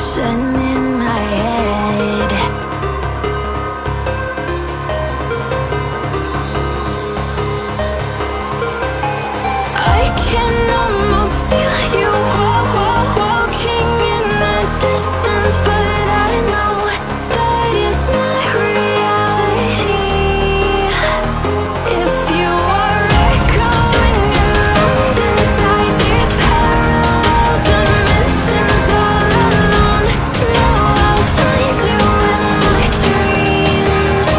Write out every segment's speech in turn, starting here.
motion in my head. I can almost feel you walking in the distance, but I know that it's not reality. If you are echoing around inside these parallel dimensions all alone, know I'll find you in my dreams.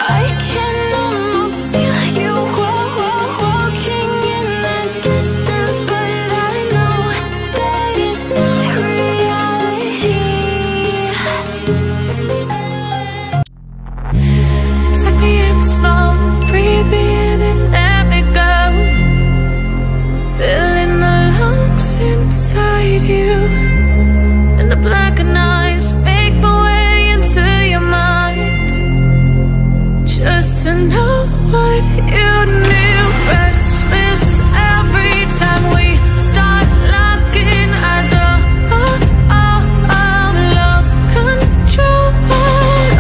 I can almost feel you walking in the distance, but I know that it's not reality. Take me in small, breathe me in and let me go. Filling the lungs inside you, and the blackened eyes make my way into your mind. Just to know what you knew. Restless every time we start locking eyes. Lost control.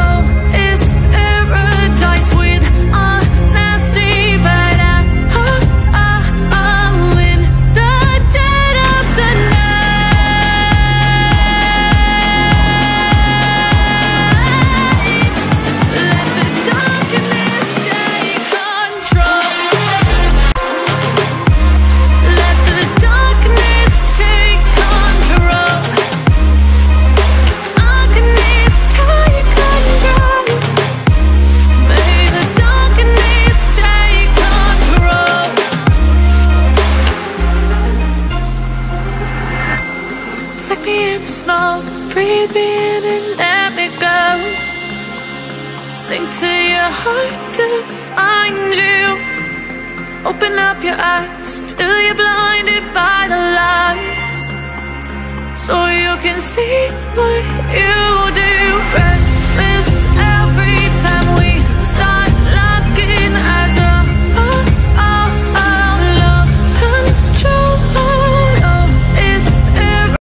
Oh, it's paradise with honesty, but I'm in the dead of the night. Let the darkness take control. Let the darkness take control. Darkness take control. May the darkness take control. Take me in small, breathe me in and let me go. Sink to your heart to find you. Open up your eyes till you're blinded by the lies, so you can see what you do. Rest